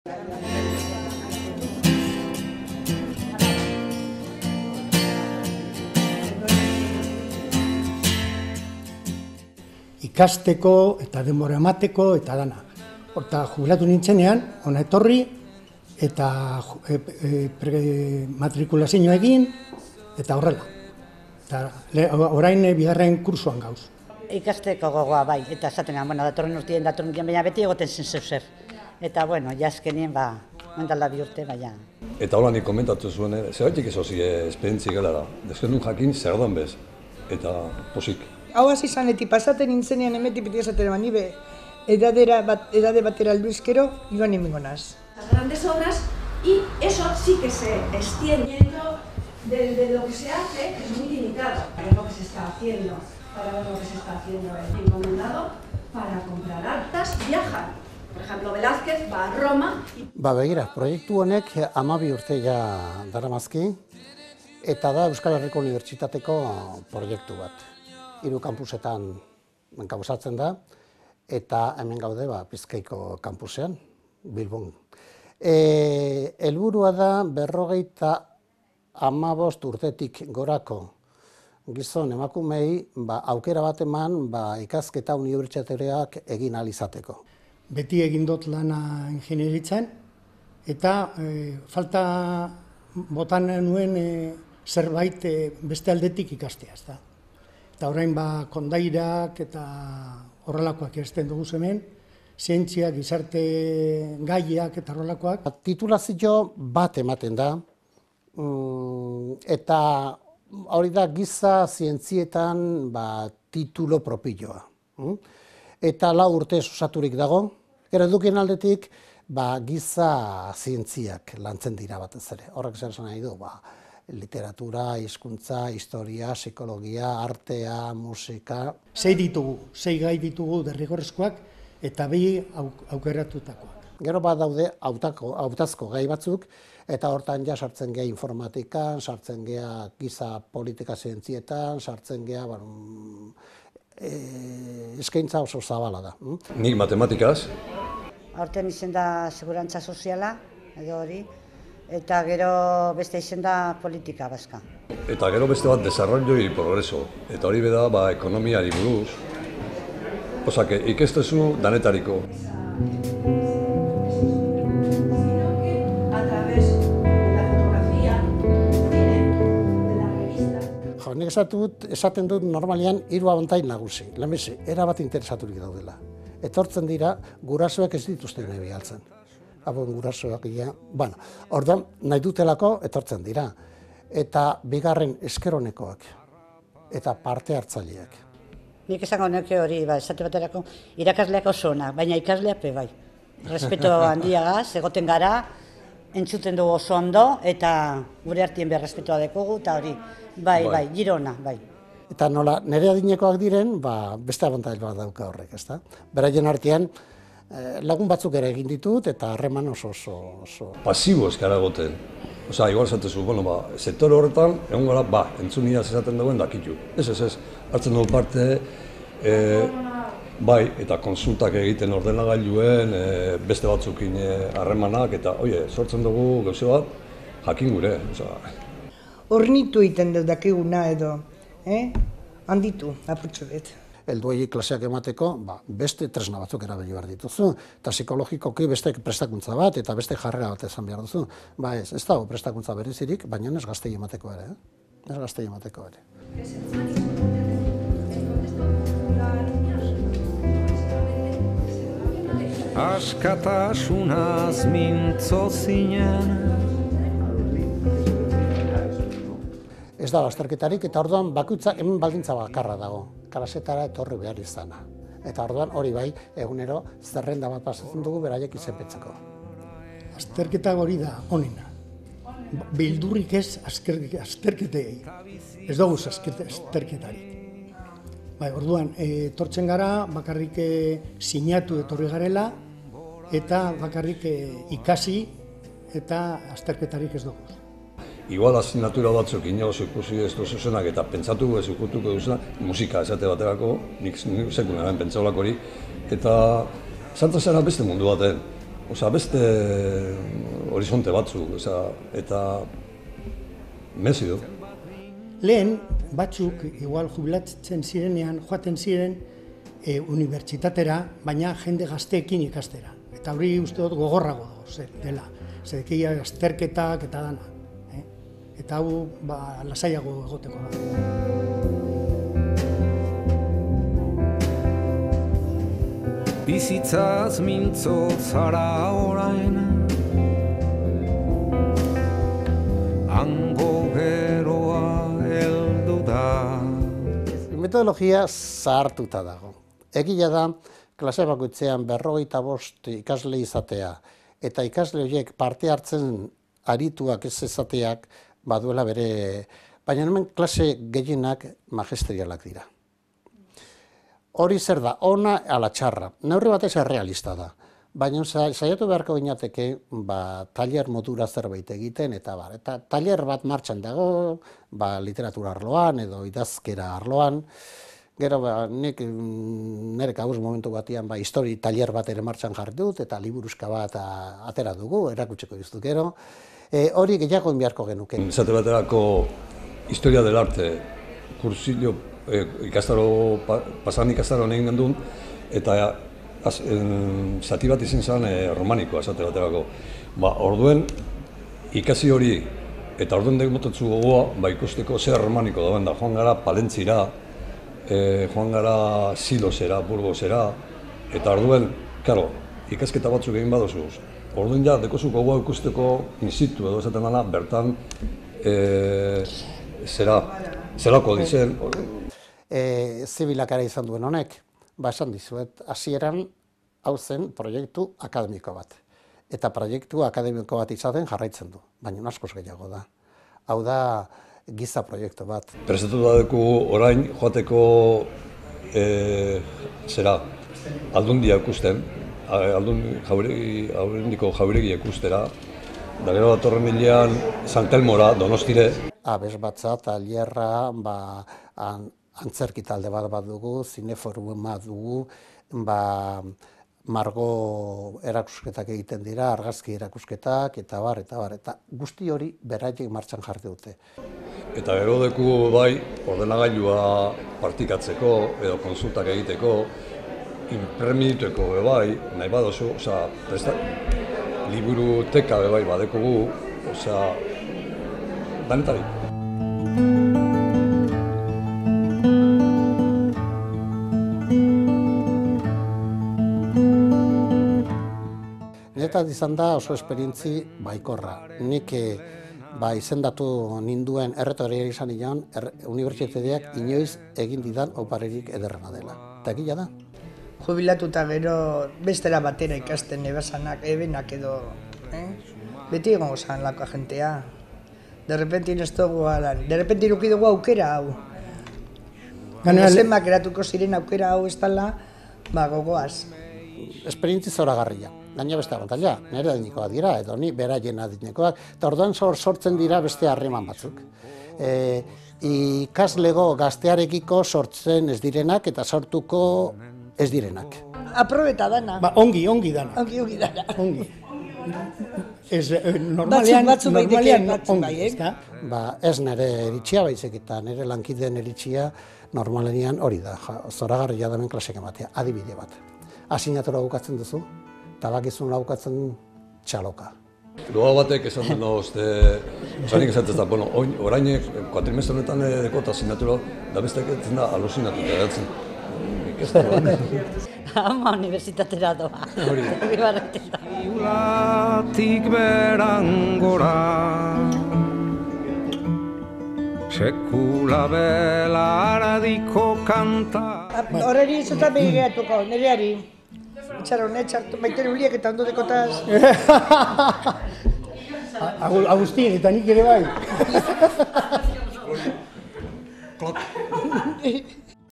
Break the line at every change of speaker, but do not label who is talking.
Ikasteko eta denbora emateko eta dana. Horta jubilatu nintzenean, hona etorri eta matrikulazioa egin eta horrela. Orain bigarren kursuan gauz.
Ikasteko gogoa bai, eta esaten bueno, datorren urtien, baina beti egoten zen zer. Eta, bueno, jaskenien, mandala bi urte, baina.
Eta hola nik komentatu zuen, zergatik ez hozi esperientzi gelara. Dezkendun jakin zer dan bez, eta posik.
Hau hasi zanetik pasaten nintzenean emetik beti esaten eman nibe, edade batera alduizkero, joan emingo naz.
Las grandes obras y eso sí que se extiende de lo que se hace, es muy limitado para lo que se está haciendo, encomendado para comprar artas, viajan. Por ejemplo, Velázquez va a Roma.
Begira, proiektu honek 12 urte ja daramazki, eta da Euskal Herriko Unibertsitateko proiektu bat. 3 kampusetan gauzatzen da, eta hemen gaude Bizkaiko kampusean, Bilbon. Helburua da 55 urtetik gorako gizon emakumei aukera bat eman ikasketa unibertsitateak egin ahal izateko.
Beti egin dut lana ingenieritzen, eta falta botan nuen zerbait beste aldetik ikastea. Eta orain kondairak eta horrelakoak ikasten dugu hemen, zientzia, gizarte gaiak eta horrelakoak.
Titulazio bat ematen da, eta hori da giza zientzietan titulo propioa. Eta 4 urte osaturik dago, gero edukien aldetik giza zientziak lantzen dira batez ere. Horrek zer esan nahi du, literatura, hizkuntza, historia, psikologia, artea, musika.
6 gai ditugu derrigorrezkoak eta 2 aukeratutakoak.
Gero daude hautazko gai batzuk, eta hortan ja sartzen gea informatikan, sartzen gea giza politika zientzietan, sartzen gea eskaintza oso zabala da.
Nik matematikaz.
Horten izen da segurantza soziala, edo hori, eta gero beste izen da politika bazka.
Eta gero beste bat desarrollo y progreso. Eta hori beda ekonomiari buruz. Osake, ikestezu danetariko.
Nik esaten dut normalian 3 abantail nagusi. Lehenbizi, erabat interesaturik daudela. Etortzen dira, gurasoak ez dituzte nahi bihaltzen. Gurasoak orduan, nahi dutelako etortzen dira. Eta bigarren eskeronekoak eta parte hartzaileak.
Nik esango nuke hori, esate baterako, irakasleak oso onak, baina ikasleak bai. Respeto handiagaz, egoten gara, entzuten dugu oso ondo, eta gure artien behar respetua dekogu, eta hori, bai, girona, bai.
Eta nola, nire adinekoak diren, beste abantail bat dauka horrek, ezta? Beraien artean, lagun batzuk ere egin ditut, eta harreman oso.
Pasibo eskara goten. Osa, igual esatezu, sektore horretan, egon gara, entzunia esaten dagoen dakitu. Ez, hartzen dugu parte, bai, eta konsultak egiten ordenagailuen, beste batzukin harremanak, eta, sortzen dugu gauze bat, jakin gure.
Hornitu egiten dut dakiguna edo, handitu, apurtxo bet.
Helduei klaseak emateko, beste tresna batzuk erabili behar dituzu, eta psikologikoki beste prestakuntza bat, eta beste jarrera bat esan behar duzu. Ez dago prestakuntza berezirik, baina ez gaztei emateko ere.
Askatasunaz mintzo zinen.
Ez da azterketarik, eta orduan bakoitza hemen baldintza bakarra dago, klasetara etorri behar izana. Eta orduan hori bai, egunero zerrenda bat pasatzen dugu beraiek izenpetzeko.
Azterketa hori da onena. Bildurrik ez azterketei. Ez dugu azterketari. Orduan, etortzen gara, bakarrik sinatu etorri garela, eta bakarrik ikasi eta azterketarik ez dugu.
Igual asignatura batzuk inagoz ikusi ez duzuzenak eta pentsatu ez ikutuko duzuzenak, musika esate baterako, nik sekunaren pentsaulak hori, eta sartzen zara beste mundu baten. beste horizonte batzuk, eta mezi du.
Lehen, batzuk, igual jubilatzen zirenean, joaten ziren unibertsitatera, baina jende gazteekin ikastera. Eta hori uste dut gogorrago dela, zedekia azterketak eta dana. Eta hau lasaiago egoteko da.
Bizitzaz mintzo zara orain, hango geroa heldu da.
Metodologia zahartuta dago. Egia da, klase bakoitzean 55 ikasle izatea, eta ikasle horiek parte hartzen arituak ez izateak baduela bere, baina hemen klase gehienak magisterialak dira. Hori zer da, ona ala txarra, neurri batez errealista da, baina saiatu beharko ginateke tailer modura zerbait egiten, eta tailer bat martxan dago, literatura arloan edo idazkera arloan. Gero nik nire kabuz momentu batean histori tailer bat ere martxan jarri dut, eta liburuzka bat atera dugu, erakutsiko dizut gero. Hori gehiago beharko genuke.
Esate baterako historia del arte kursillo pasan ikastaroan egin gendun, eta zati bat izin zen romanikoa, esate baterako. Orduen ikasi hori, eta orduen demotetzu gogoa, ikusteko zer romaniko dauen da, joan gara Palentzira, joan gara Silosera, Burgosera, eta orduen, karo, ikasketa batzuk egin badozu. Orduen ja, dekozu gogoa ikusteko insitu edo esaten dena, bertan, zerako dizen.
Zibilakara izan duen honek, esan dizuet, hasieran hau zen proiektu akademiko bat. Eta proiektu akademiko bat izaten jarraitzen du, baina askoz gehiago da. Hau da giza proiektu bat.
Prestatu da dugu orain joateko aldundia ikusten, aldundiko jauregia ikustera, da gero datorren hilean San Telmora, Donostire.
Abes batza, tailerra, antzerki talde bat dugu, zineforum bat dugu, margo erakusketak egiten dira, argazki erakusketak, eta guzti hori beraiek martxan jarri dute.
Eta gero deku ordenagailua partikatzeko edo konsultak egiteko, inpremiteko nahi badozu, liburuteka badekugu, danetari.
Niretzat izan da oso esperientzi baikorra. Nik izendatu ninduen erretoria izan nion, unibertsitateak inoiz egin didan oparerik ederrena dela. Eta egia da.
Jubilatuta gero bestera batera ikasten ebasanak, ebenak edo, beti egon zan lako agentea. De repente iruki dugu aukera hau. Zenbak eratuko ziren aukera hau ez dela, gogoaz.
Esperientzi zoragarria. Gaina beste abantaila, nire adinekoak dira, edo ni beraien adinekoak, eta orduan sortzen dira beste harreman batzuk. Ikaslego gaztearekiko sortzen ez direnak eta sortuko ez direnak.
Aprobeta dana.
Ongi dana.
Ongi dana.
Ongi. Normalean ongi, ezta?
Ez nire eritxia baizik eta nire lankideen eritxia normalean hori da, zoragarria damen klasek ematea, adibide bat. Asignatura bukatzen duzu, eta bakizun bukatzen txaloka.
Loa batek esan dena, zanik esatzen da, orain kuatrimestre honetan dekota asignatura, da bestek etzen da alusinatuta edatzen.
Ama unibertsitatera doa. Hori barretera.
Iulatik berangora, sekula belaradiko kanta.
Horreri izotan begiratuko, nireari. Itxaron, baiten uliek eta ondo dekotaz.
Agustin, eta nik ere bai.
Klok.